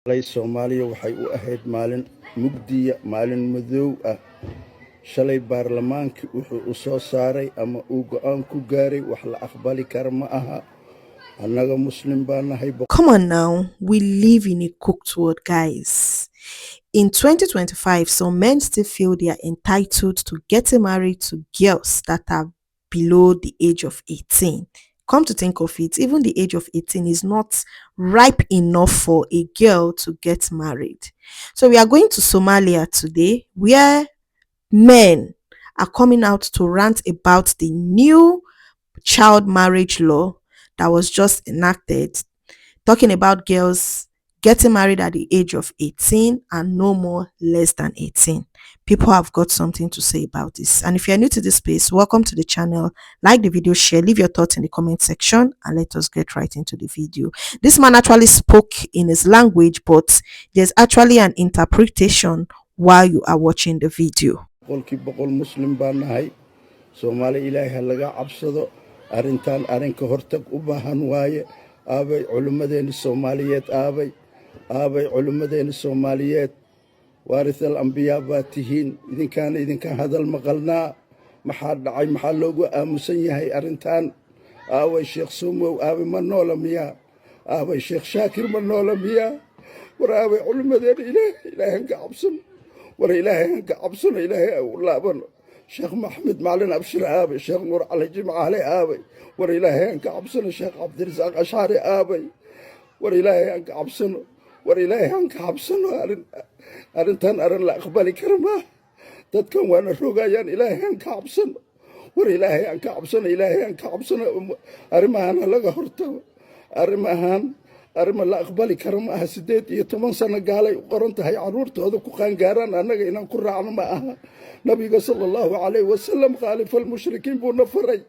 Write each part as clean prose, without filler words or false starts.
lay Soomaaliya waxay u ahayd maalin mugdiya maalin madow ah shalay baarlamaankii wuxuu u soo saaray ama uu go'aan ku gaaray wax la aqbali kara ma aha annaga muslim baan nahay. Come on now, we live in a cooked world, guys. In 2025, some men still feel they are entitled to getting married to girls that are below the age of 18. Come to think of it, even the age of 18 is not ripe enough for a girl to get married. So we are going to Somalia today, where men are coming out to rant about the new child marriage law that was just enacted, talking about girls getting married at the age of 18 and no more less than 18. People have got something to say about this. And if you're new to this space, welcome to the channel. Like the video, share, leave your thoughts in the comment section, and let us get right into the video. This man actually spoke in his language, but there's actually an interpretation while you are watching the video. Muslim baan nahay Soomaali Ilaahay laga cabsado arintan arinka hortag u baahan waaye aabay culimadeena Soomaaliyeed aabay culimadeena Soomaaliyeed waarithal anbiyaa baatihiin idinkaan hadal maqalnaa maxaa dhacay maxaa loogu aamusan yahay arintan aabay Sheekh Sumow aabay ma noola miyaa aabay Sheekh Shaakir ma noola miyaa war aabay culimadeena Ilaahay ka cabsan war Ilaahay ka cabsan Ilaahay u laaban Sheekh Maxamed Maalin Abshir aabay Sheekh Nur Ali Jimcaale aabay war Ilaahay ka cabsan Sheekh Abdirasaaq Ashari aabay war Ilaahay ka cabsan war Ilaahay ka cabsan arintan arin la aqbali kara ma dadkan waana rogayaan Ilaahay ka cabsan war Ilaahay ka cabsan arimahan laga hortago arimahan arima la aqbali kara ma aha 18 sano gaalay qoran tahay caruurtooda ku qaangaaraan annaga inaan ku raacno ma aha nabiga sallallahu alayhi wasallam khalif al mushrikiin buu nafaray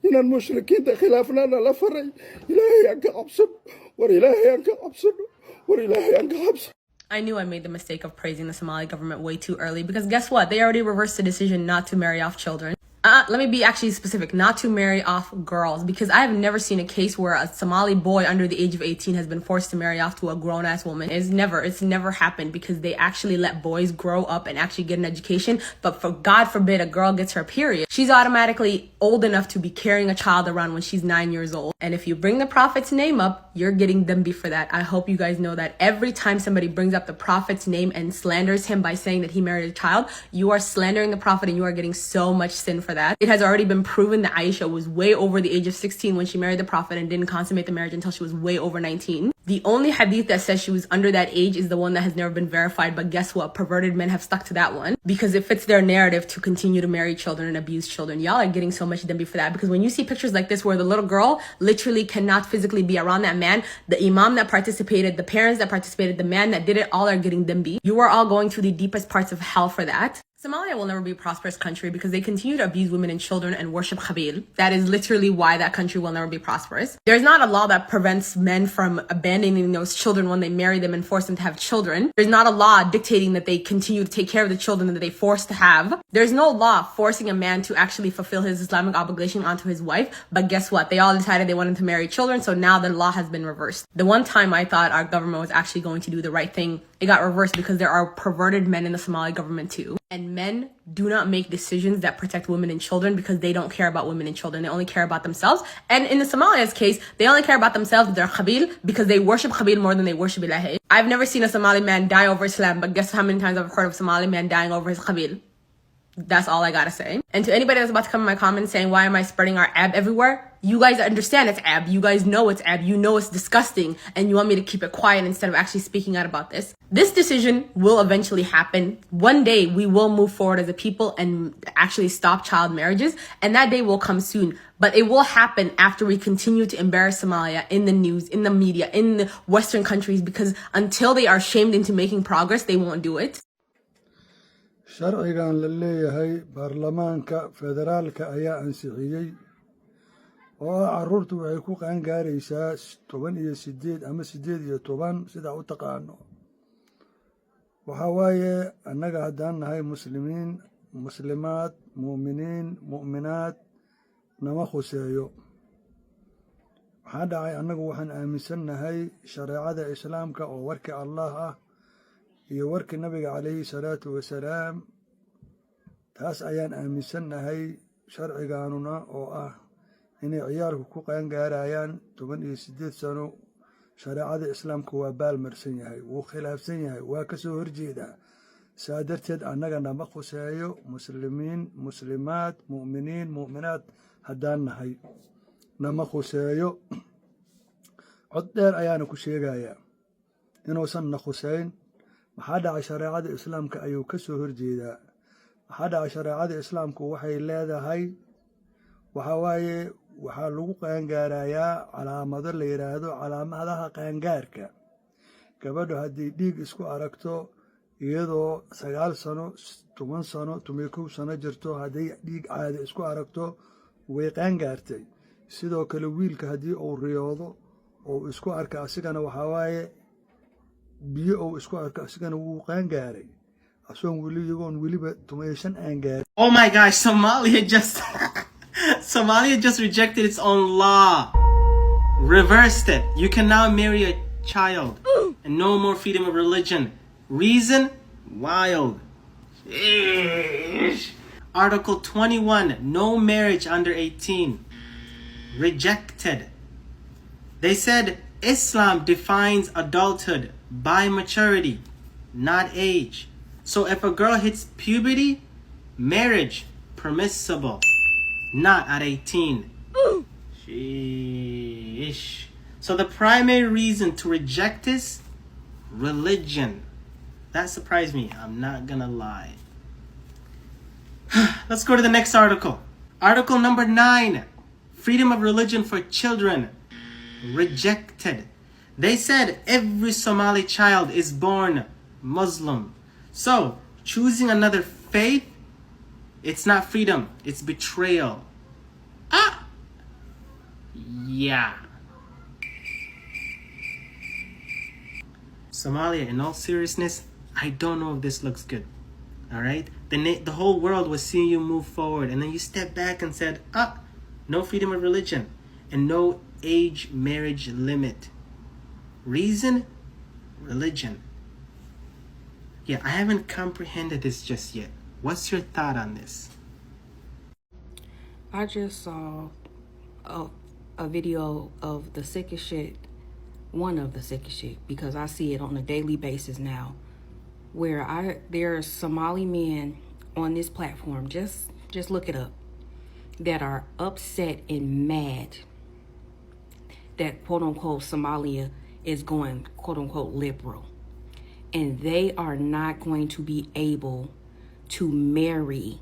inaan mushrikiinta khilaafnana la faray Ilaahay ka cabsan war Ilaahay ka cabsan war Ilaahay ka cabsan. I knew I made the mistake of praising the Somali government way too early because guess what? They already reversed the decision not to marry off children. Let me be actually specific, not to marry off girls, because I have never seen a case where a Somali boy under the age of 18 has been forced to marry off to a grown-ass woman. It's never happened because they actually let boys grow up and actually get an education. But for God forbid a girl gets her period, she's automatically old enough to be carrying a child around when she's 9 years old. And if you bring the Prophet's name up, you're getting dembi for that. I hope you guys know that every time somebody brings up the Prophet's name and slanders him by saying that he married a child, you are slandering the Prophet and you are getting so much sin for that. It has already been proven that Aisha was way over the age of 16 when she married the Prophet and didn't consummate the marriage until she was way over 19. The only hadith that says she was under that age is the one that has never been verified, but guess what? Perverted men have stuck to that one because it fits their narrative to continue to marry children and abuse children. Y'all are getting so much dembi for that because when you see pictures like this where the little girl literally cannot physically be around that man, the imam that participated, the parents that participated, the man that did it, all are getting dembi. You are all going to the deepest parts of hell for that. Somalia will never be a prosperous country because they continue to abuse women and children and worship Khabil. That is literally why that country will never be prosperous. There's not a law that prevents men from abandoning those children when they marry them and force them to have children. There's not a law dictating that they continue to take care of the children that they forced to have. There's no law forcing a man to actually fulfill his Islamic obligation onto his wife. But guess what? They all decided they wanted to marry children, so now the law has been reversed. The one time I thought our government was actually going to do the right thing, it got reversed because there are perverted men in the Somali government too. And men do not make decisions that protect women and children because they don't care about women and children. They only care about themselves. And in the Somalia's case, they only care about themselves with their Khabil because they worship Khabil more than they worship Ilahi. I've never seen a Somali man die over Islam, but guess how many times I've heard of a Somali man dying over his Khabil? That's all I gotta say. And to anybody that's about to come in my comments saying, why am I spreading our ab everywhere? You guys understand it's ab. You guys know it's ab. You know it's disgusting. And you want me to keep it quiet instead of actually speaking out about this. This decision will eventually happen. One day we will move forward as a people and actually stop child marriages. And that day will come soon. But it will happen after we continue to embarrass Somalia in the news, in the media, in the Western countries. Because until they are shamed into making progress, they won't do it. sharcigan la leeyahay baarlamaanka federaalka ayaa ansixiyay oo caruurtu waxay ku qaangaaraysaa 18 ama 18 sida u taqaano waxa waaye annaga haddaan nahay muslimiin muslimaad muuminiin mu'minaad nama khuseeyo waxaa dhacay annagu waxaan aaminsannahay shareecada islaamka oo warkii allah ah iyo warkii nabiga calayhi salaatu wasalaam taas ayaan aaminsannahay sharcigaanuna oo ah inay ciyaalku ku qaangaarayaan 18 sano shareecada islaamka waa baalmarsan yahay wuu khilaafsan yahay waa ka soo horjeedaa saa darteed annaga nama khuseeyo muslimiin muslimaad mu'miniin mu'minaad haddaan nahay nama khuseeyo cod dheer ayaana ku sheegayaa inuusan na khuseyn maxaa dhacay shareecada islaamka ayuu ka soo horjeedaa maxaa dhacay shareecada islaamku waxay leedahay waxaa waaye waxaa lagu qaangaarayaa calaamado la yidhaahdo calaamadaha qaangaarka gabadhu haddii dhiig isku aragto iyadoo 9 sano 10 sano 11 sano jirto hadday dhiig caadi isku aragto way qaangaartay sidoo kale wiilka haddii uu riyoodo oo isku arka asigana waxaa waaye biyo uu isku arka asigana wuu qaangaaray asoon weligoon weliba 15 aan gaarin. Oh my gosh, Somalia just rejected its own law. Reversed it. You can now marry a child and no more freedom of religion. Reason? Wild. Sheesh. Article 21, no marriage under 18. Rejected. They said Islam defines adulthood by maturity, not age. So if a girl hits puberty, marriage permissible, not at 18. Sheesh. So the primary reason to reject this, religion. That surprised me, I'm not gonna lie. Let's go to the next article. Article number 9, freedom of religion for children. Rejected. They said every Somali child is born Muslim. So choosing another faith, it's not freedom, it's betrayal. Yeah. Somalia, in all seriousness, I don't know if this looks good. All right? The whole world was seeing you move forward, and then you stepped back and said, no freedom of religion and no age marriage limit. Reason? Religion. Yeah, I haven't comprehended this just yet. What's your thought on this? I just saw a video of the sickest shit, one of the sickest shit, because I see it on a daily basis now, where there are Somali men on this platform, just look it up, that are upset and mad that quote unquote Somalia is going quote unquote liberal, and they are not going to be able to marry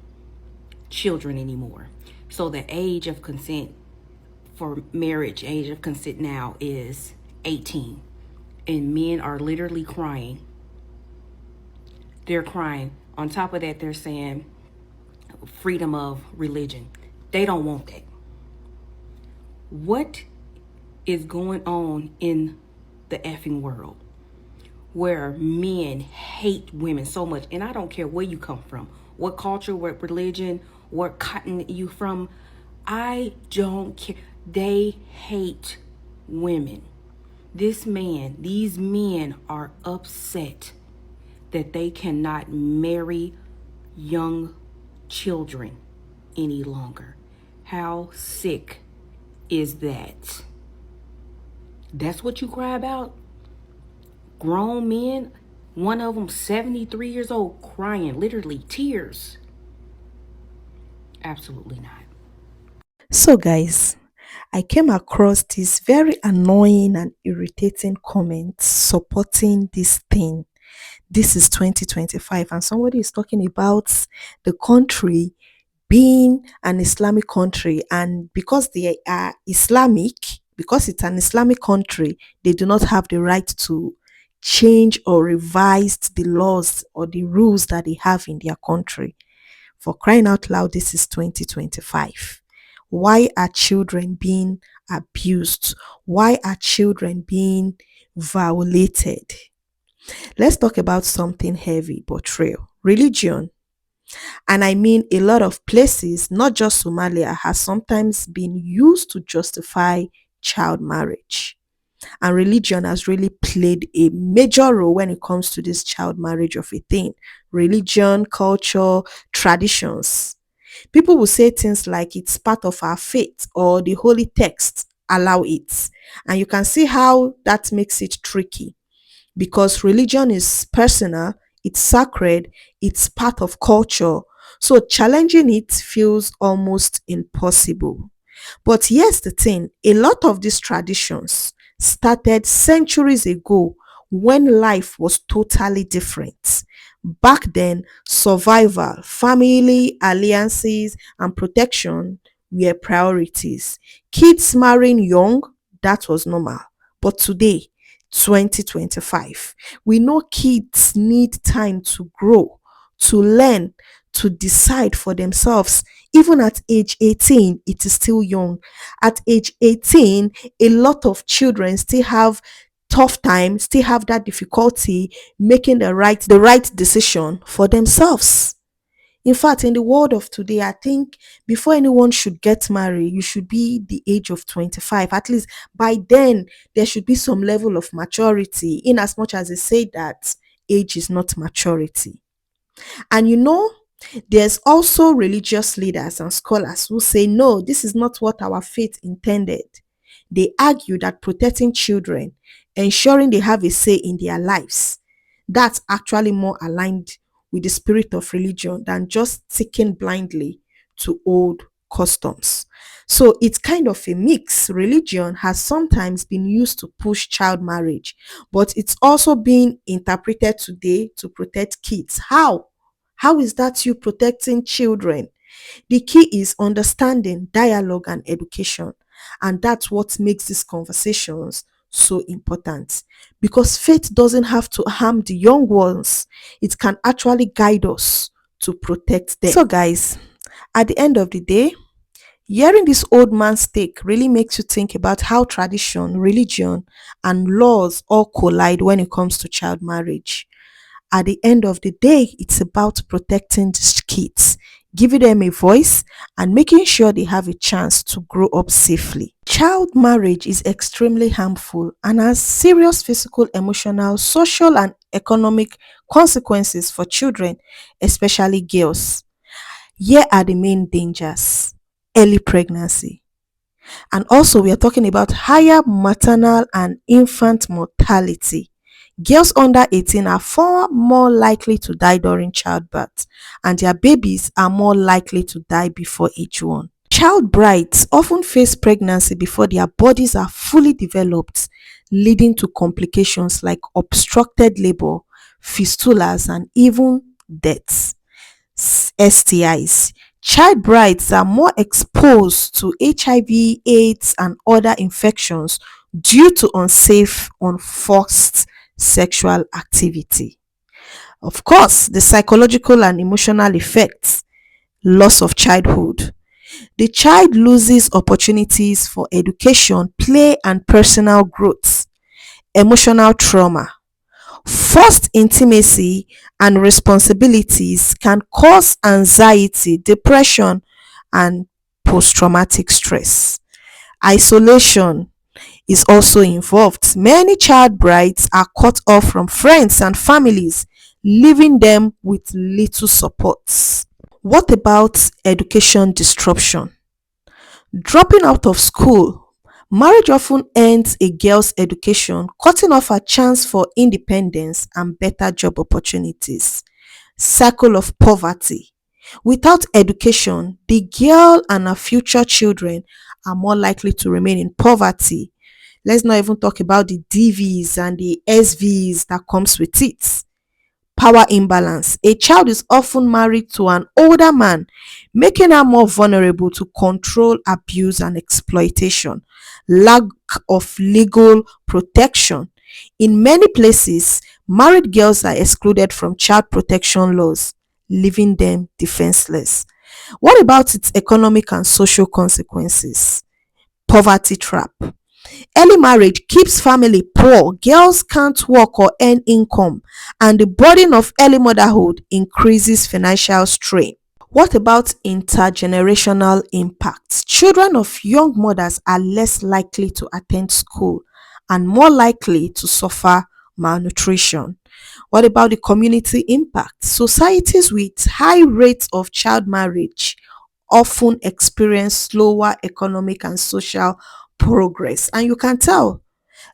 children anymore. So the age of consent for marriage, age of consent now is 18, and men are literally crying. They're crying. On top of that, they're saying freedom of religion. They don't want that. What is going on in the effing world where men hate women so much? And I don't care where you come from, what culture, what religion, what cotton you from. I don't care. They hate women. These men are upset that they cannot marry young children any longer. How sick is that? That's what you cry about? Grown men, one of them 73 years old, crying, literally tears. Absolutely not. So guys, I came across this very annoying and irritating comment supporting this thing. This is 2025 and somebody is talking about the country being an Islamic country, and because they are Islamic, because it's an Islamic country, they do not have the right to change or revise the laws or the rules that they have in their country. For crying out loud, this is 2025. Why are children being abused? Why are children being violated? Let's talk about something heavy but real. Religion. And I mean, a lot of places, not just Somalia, has sometimes been used to justify child marriage. And religion has really played a major role when it comes to this child marriage of a thing. Religion, culture, traditions. People will say things like it's part of our faith or the holy text allow it. And you can see how that makes it tricky because religion is personal, it's sacred, it's part of culture. So challenging it feels almost impossible. But here's the thing, a lot of these traditions started centuries ago when life was totally different. Back then, survival, family, alliances, and protection were priorities. Kids marrying young, that was normal. But today, 2025, we know kids need time to grow, to learn, to decide for themselves. Even at age 18, it is still young. At age 18, a lot of children still have tough time, still have that difficulty making the right decision for themselves. In fact, in the world of today, I think before anyone should get married, you should be the age of 25. At least by then, there should be some level of maturity, in as much as they say that age is not maturity. And there's also religious leaders and scholars who say, no, this is not what our faith intended. They argue that protecting children, ensuring they have a say in their lives, that's actually more aligned with the spirit of religion than just sticking blindly to old customs. So it's kind of a mix. Religion has sometimes been used to push child marriage, but it's also being interpreted today to protect kids. How? How is that you protecting children? The key is understanding, dialogue, and education. And that's what makes these conversations so important. Because faith doesn't have to harm the young ones, it can actually guide us to protect them. So, guys, at the end of the day, hearing this old man's take really makes you think about how tradition, religion, and laws all collide when it comes to child marriage. At the end of the day, it's about protecting these kids, giving them a voice, and making sure they have a chance to grow up safely. Child marriage is extremely harmful and has serious physical, emotional, social, and economic consequences for children, especially girls. Here are the main dangers: early pregnancy. And also, we are talking about higher maternal and infant mortality. Girls under 18 are far more likely to die during childbirth, and their babies are more likely to die before age 1. Child brides often face pregnancy before their bodies are fully developed, leading to complications like obstructed labor, fistulas, and even deaths. STIs. Child brides are more exposed to HIV, AIDS, and other infections due to unsafe, unforced sexual activity. Of course, the psychological and emotional effects: loss of childhood. The child loses opportunities for education, play, and personal growth. Emotional trauma. Forced intimacy and responsibilities can cause anxiety, depression, and post traumatic stress. Isolation is also involved. Many child brides are cut off from friends and families, leaving them with little support. What about education disruption? Dropping out of school. Marriage often ends a girl's education, cutting off her chance for independence and better job opportunities. Cycle of poverty. Without education, the girl and her future children are more likely to remain in poverty. Let's not even talk about the DVs and the SVs that comes with it. Power imbalance. A child is often married to an older man, making her more vulnerable to control, abuse, and exploitation. Lack of legal protection. In many places, married girls are excluded from child protection laws, leaving them defenseless. What about its economic and social consequences? Poverty trap. Early marriage keeps family poor. Girls can't work or earn income, and the burden of early motherhood increases financial strain. What about intergenerational impacts? Children of young mothers are less likely to attend school and more likely to suffer malnutrition. What about the community impact? Societies with high rates of child marriage often experience slower economic and social progress. And you can tell,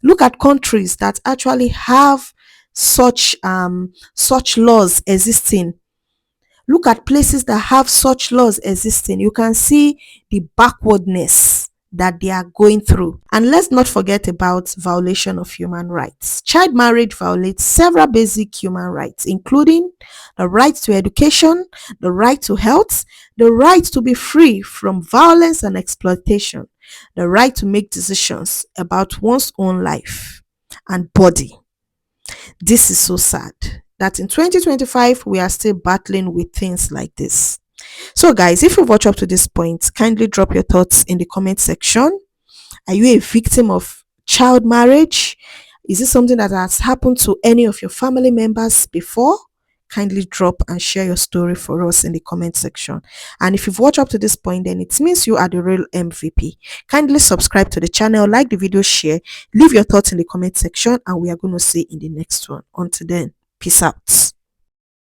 look at countries that actually have such laws existing. Look at places that have such laws existing. You can see the backwardness that they are going through. And let's not forget about violation of human rights. Child marriage violates several basic human rights, including the right to education, the right to health, the right to be free from violence and exploitation, the right to make decisions about one's own life and body. This is so sad that in 2025 we are still battling with things like this. So guys, if you've watched up to this point, kindly drop your thoughts in the comment section. Are you a victim of child marriage? Is it something that has happened to any of your family members before? Kindly drop and share your story for us in the comment section. And if you've watched up to this point, then it means you are the real MVP. Kindly subscribe to the channel, like the video, share, leave your thoughts in the comment section, and we are going to see in the next one. Until then, peace out.